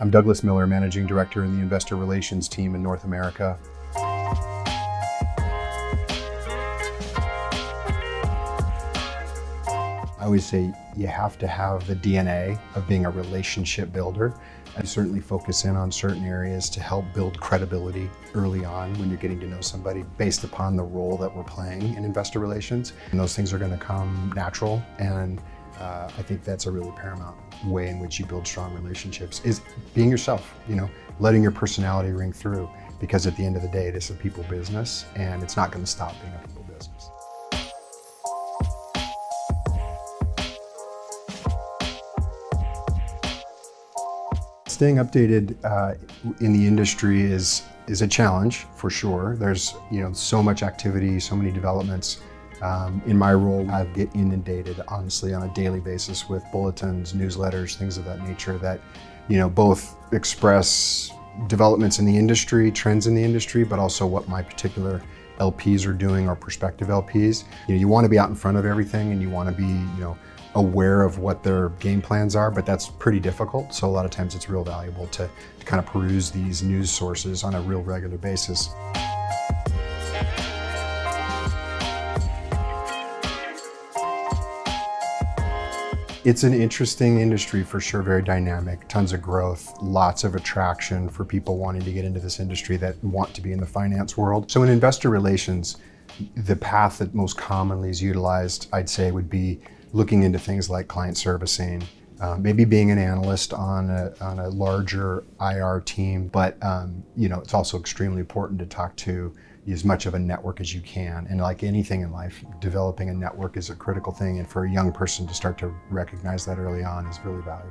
I'm Douglas Miller, Managing Director in the Investor Relations team in North America. I always say you have to have the DNA of being a relationship builder. I certainly focus in on certain areas to help build credibility early on when you're getting to know somebody based upon the role that we're playing in investor relations. And those things are going to come natural, and I think that's a really paramount way in which you build strong relationships is being yourself, letting your personality ring through, because at the end of the day, it is a people business and it's not going to stop being a people business. Staying updated in the industry is a challenge for sure. There's so much activity, so many developments. In my role, I get inundated honestly on a daily basis with bulletins, newsletters, things of that nature that both express developments in the industry, trends in the industry, but also what my particular LPs are doing or prospective LPs. You want to be out in front of everything, and you want to be aware of what their game plans are, but that's pretty difficult. So a lot of times it's real valuable to kind of peruse these news sources on a real regular basis. It's an interesting industry for sure, very dynamic, tons of growth, lots of attraction for people wanting to get into this industry that want to be in the finance world. So in investor relations, the path that most commonly is utilized, I'd say, would be looking into things like client servicing, maybe being an analyst on a larger IR team, but it's also extremely important to talk to as much of a network as you can. And like anything in life, developing a network is a critical thing, and for a young person to start to recognize that early on is really valuable.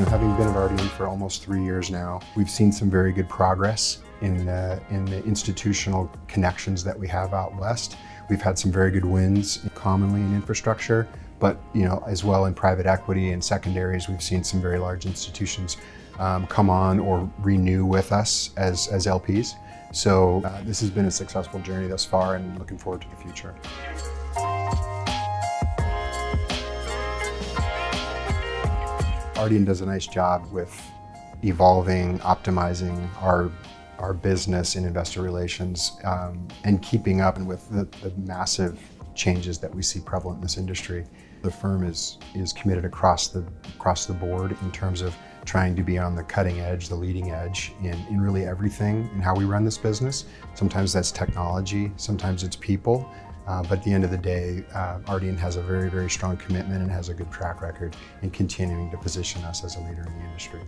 Having been at Ardian for almost 3 years now, we've seen some very good progress in the institutional connections that we have out west. We've had some very good wins commonly in infrastructure, but as well in private equity and secondaries. We've seen some very large institutions come on or renew with us as LPs. So this has been a successful journey thus far, and looking forward to the future. Ardian does a nice job with evolving, optimizing our business in investor relations, and keeping up with the massive changes that we see prevalent in this industry. The firm is committed across the board in terms of trying to be on the cutting edge, the leading edge in really everything in how we run this business. Sometimes that's technology, sometimes it's people. But at the end of the day, Ardian has a very, very strong commitment and has a good track record in continuing to position us as a leader in the industry.